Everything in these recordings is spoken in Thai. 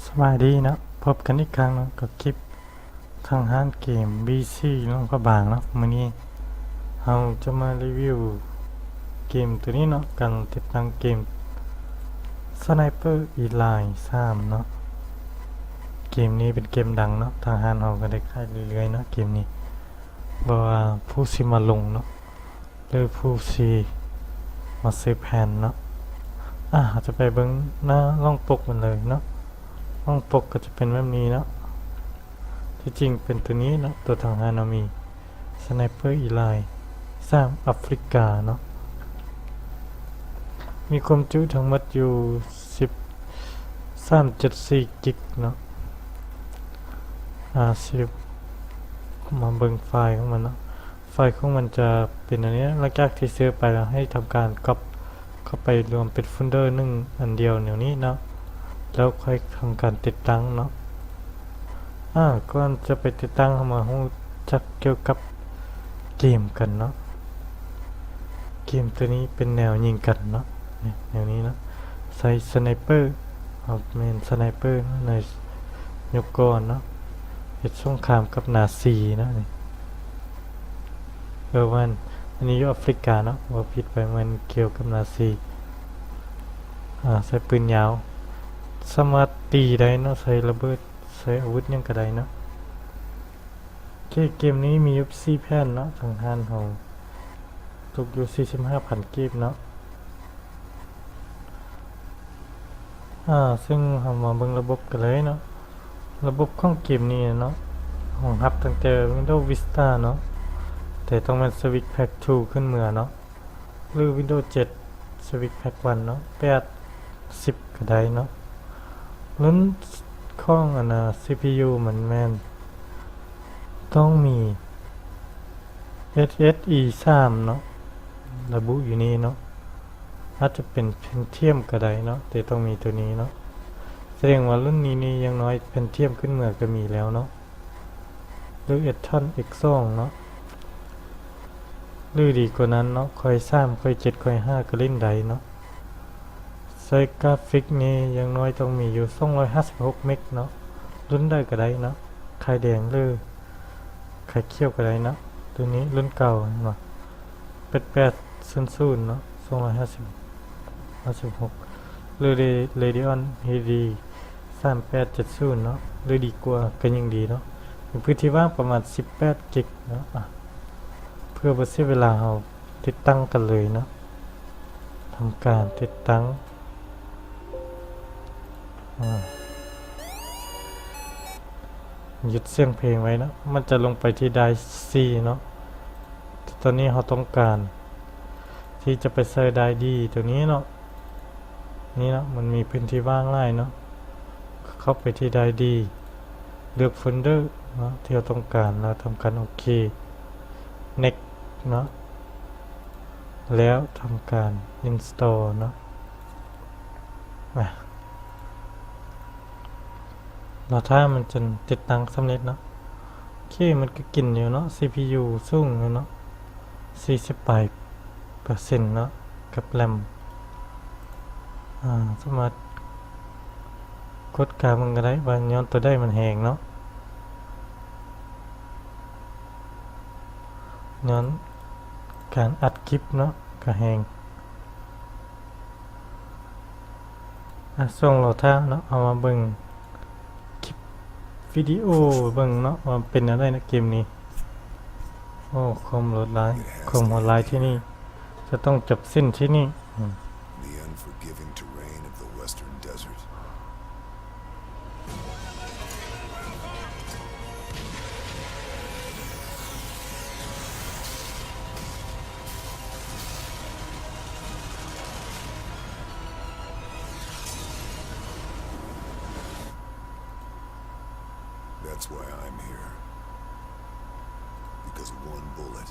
สวัสดีนะพบกันอีกครั้งนะกับคลิปทางห้านเกม BC น้องพระบางเนาะมื้อนี้เราจะมารีวิวเกมตัวนี้เนาะกันติดตั้งเกม Sniper Elite 3เนาะเกมนี้เป็นเกมดังเนาะทางห้านเราก็ได้ขายเรื่อยๆเนาะเกมนี้บ่ว่าผู้สิมาลงเนาะหรือผู้สิมาซื้อแผ่นเนาะเราจะไปเบิ่งหน้าล่องปกมันเลยเนาะห้องปกก็จะเป็นแบบนี้เนาะที่จริงเป็นตัวนี้เนาะตัวทางฮานามี Sniper Elite สร้างแอฟริกาเนาะมีความจุทั้งหมดอยู่13.4 กิกเนาะ10มาเบิ่งไฟล์ของมันเนาะไฟล์ของมันจะเป็นอันนี้หลังจากที่ซื้อไปแล้วให้ทำการก๊อปเข้าไปรวมเป็นโฟลเดอร์1อันเดียวเดี๋ยวนี้เนาะแล้วค่อยทำการติดตั้งเนาะก่อนจะไปติดตั้งเข้ามารู้จักเกี่ยวกับเกมกันเนาะเกมตัวนี้เป็นแนวยิงกันเนาะแนวนี้เนาะใส่สไนเปอร์เมนสไนเปอร์ในยุคก่อนเนาะเหตุสงครามกับนาซีนะนี่วันอันนี้อยู่แอฟริกาเนาะว่าผิดไปมันเกี่ยวกับนาซีใส่ปืนยาวสามารถตีได้เนาะใช้ระเบิดใช้อาวุธยังก็ได้เนาะเกมนี้มีอยู่4แผ่นเนาะทางห้านของตกอยู่ 45,000 กีบเนาะซึ่งเรามาเบิ่งระบบกันเลยเนาะระบบของเกมนี้เนาะของรับตั้งแต่ Windows Vista เนาะแต่ต้องเป็น Switch Pack 2 ขึ้นเมื่อเนาะหรือ Windows 7 Switch Pack 1 เนาะ8 10ก็ได้เนาะรุ่นของCPU มันแม่นต้องมี SSE 3เนาะระบุอยู่นี่เนาะอาจจะเป็นPentiumก็ได้เนาะแต่ต้องมีตัวนี้เนาะแสดงว่ารุ่นนี้นี่ยังน้อยPentiumขึ้นเมื่อก็มีแล้วเนาะหรือ Atom X2 เนาะหรือดีกว่านั้นเนาะค่อย3ค่อย7ค่อย5ก็เล่นได้เนาะใส่กราฟิกนี่ยังน้อยต้องมีอยู่256 เมกเนาะรุ่นได้ก็ได้เนาะไข่แดงหรือไข่เขียวก็ได้เนาะตัวนี้รุ่นเก่าเนาะ8800เนาะ256หรือ Radeon HD 3870เนาะหรือดีกว่าก็ยังดีเนาะมีพื้นที่ว่างประมาณ18 กิกเนาะเพื่อบ่เสียเวลาเราติดตั้งกันเลยเนาะทำการติดตั้งหยุดเสียงเพลงไว้นะมันจะลงไปที่ไดร์ C เนาะตอนนี้เราต้องการที่จะไปใส่ไดร์ D ตัวนี้เนาะนี่เนาะมันมีพื้นที่ว่างหลายเนาะเข้าไปที่ไดร์ D เลือกโฟลเดอร์เนาะที่เราต้องการแล้วทำการโอเค Next เนาะแล้วทำการ install เนาะเราถ้ามันจะติดตั้งสำเร็จเนาะมันก็กินอยู่เนาะ CPU สูงเนาะ48%เนาะกับแรมสามารถกดกลางมันก็ได้บางย้อนตัวได้มันแหงเนาะย้อนการอัดคลิปเนาะก็แหงส่งเราท่าเนาะเอามาเบิ่งวิดีโอเบิ่งเนาะว่าเป็นอะไรนะเกมนี้คอมโหลดไลน์คอมโหลดไลน์ที่นี่จะต้องจบสิ้นที่นี่The unforgiving terrain of the western desert. That's why I'm here. Because one bullet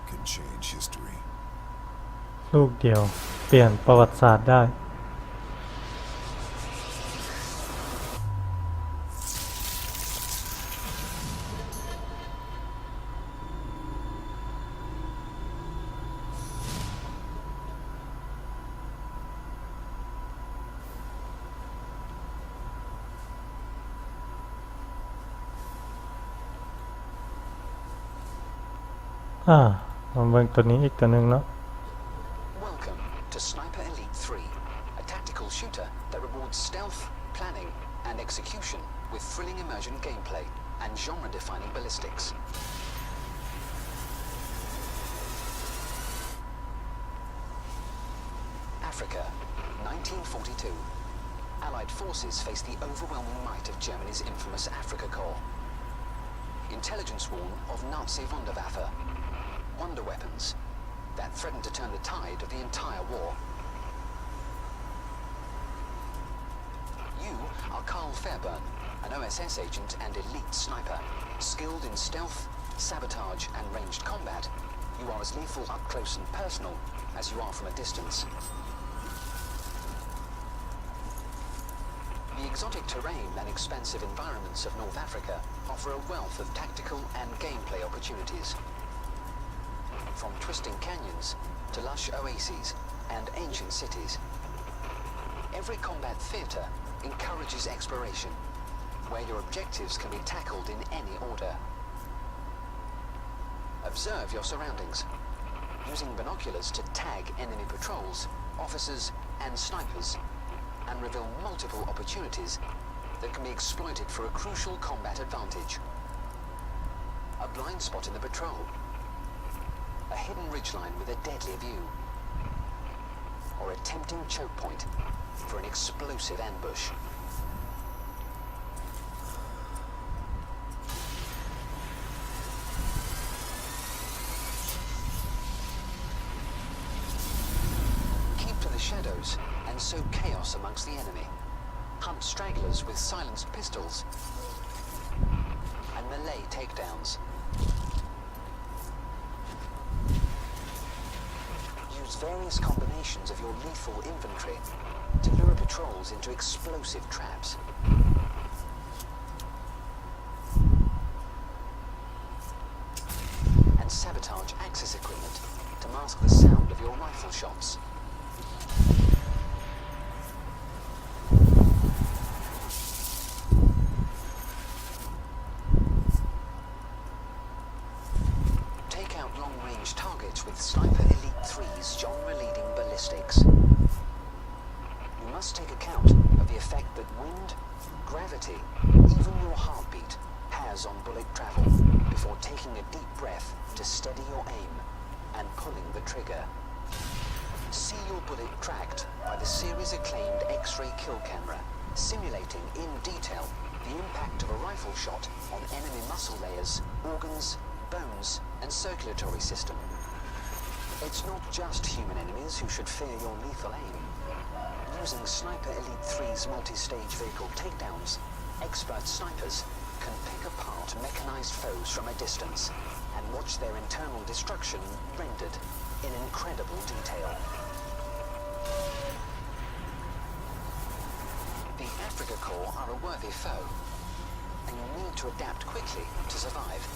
can change history. ลูกเดียวเปลี่ยนประวัติศาสตร์ได้ มาเบิ่งตัวนี้อีกตัวหนึงเนาะ Welcome to Sniper Elite 3, a tactical shooter that rewards stealth, planning, and execution with thrilling immersion gameplay and genre-defining ballistics. Africa, 1942. Allied forces face the overwhelming might of Germany's infamous Afrika Korps. Intelligence warned of Nazi Wunderwaffe, wonder weapons, that threatened to turn the tide of the entire war. You are Carl Fairburn, an OSS agent and elite sniper. Skilled in stealth, sabotage and ranged combat, you are as lethal up close and personal as you are from a distance. The exotic terrain and expansive environments of North Africa offer a wealth of tactical and gameplay opportunities. From twisting canyons to lush oases and ancient cities, every combat theatre encourages exploration, where your objectives can be tackled in any order. Observe your surroundings, using binoculars to tag enemy patrols, officers and snipers, and reveal multiple opportunities that can be exploited for a crucial combat advantage. A blind spot in the patrol, a hidden ridgeline with a deadly view, or a tempting choke point for an explosive ambush. Keep to the shadows and sow chaos amongst the enemy. Hunt stragglers with silenced pistols and melee takedowns. Use various combinations of your lethal infantry to lure patrols into explosive traps. And sabotage Axis equipment to mask the sound of your rifle shots. Take out long-range targets with Sniper Elite 3's genre-leading ballistics. You must take account of the effect that wind, gravity, even your heartbeat has on bullet travel before taking a deep breath to steady your aim and pulling the trigger. See your bullet tracked by the series-acclaimed X-ray kill camera, simulating in detail the impact of a rifle shot on enemy muscle layers, organs, bones, and circulatory system. It's not just human enemies who should fear your lethal aim. Using Sniper Elite 3's multi-stage vehicle takedowns, expert snipers can pick apart mechanized foes from a distance and watch their internal destruction rendered in incredible detail. The Afrika Korps are a worthy foe, and you need to adapt quickly to survive.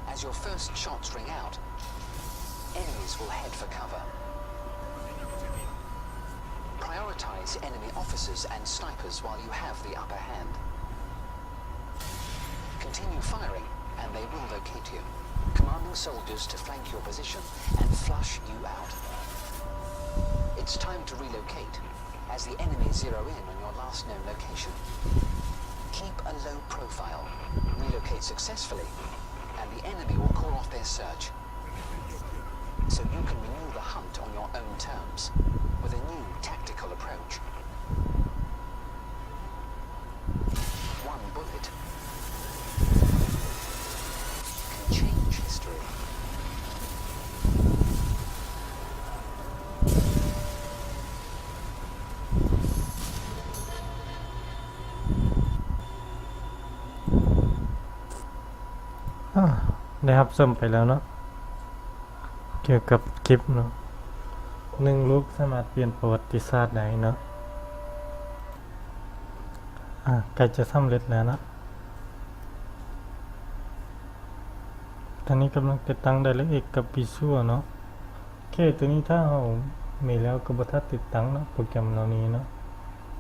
As your first shots ring out, enemies will head for cover. Prioritize enemy officers and snipers while you have the upper hand. Continue firing, and they will locate you, commanding soldiers to flank your position and flush you out. It's time to relocate, as the enemy zero in on your last known location. Keep a low profile, relocate successfully, and the enemy will call off their search. So you can renew the hunt on your own terms, with a new tactical approach. One bullet can change history.ได้รับชมไปแล้วเนาะเกี่ยวกับคลิปเนาะ1 ลูกสามารถเปลี่ยนประวัติศาสตร์ได้เนาะใกล้จะสำเร็จแล้วนะตอนนี้กำลังติดตั้งได้แล้วเอกกับปีซัวเนาะโอเคตัวนี้ถ้าเรามีแล้วก็บ่ทันติดตั้งเนาะโปรแกรมเหล่านี้เนาะ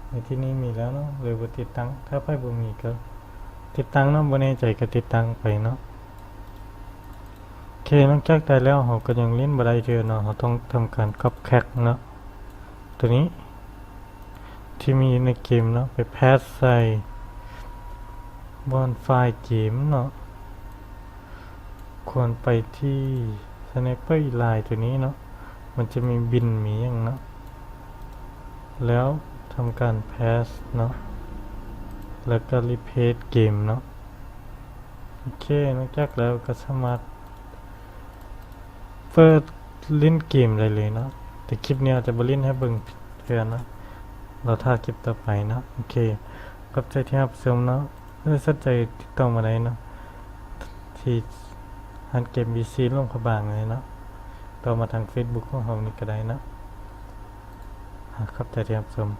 ในที่นี้มีแล้วเนาะเลยบ่ติดตั้งถ้าไผบ่มีก็ ติดตั้งเนาะบ่แน่ใจก็ติดตั้งไปเนาะโอเคหลังจากได้แล้วเราก็ยังเล่นบ่ได้เทื่อเนาะเราต้องทำการก๊อปแคคเนาะตัวนี้ที่มีในเกมเนาะไปแพสใส่บนไฟล์เกมเนาะควรไปที่ Sniper Line ตัวนี้เนาะมันจะมีบินมีอย่างเนาะแล้วทำการแพสเนาะแล้วก็รีเพทเกมเนาะโอเคนอกจากแล้วก็สามารถเปิดเล่นเกมได้เลยเนาะแต่คลิปนี้อาจจะบ่เล่นให้เบิ่งเทื่อเนาะเราถ้าคลิปต่อไปเนาะโอเคขอบใจที่รับชมเนาะถ้าสนใจติดต่อมาได้เนาะที่ร้านเกม BC ลงพระบางเลยเนาะต่อมาทาง Facebook ของเรานี่ก็ได้เนาะขอบใจที่รับชม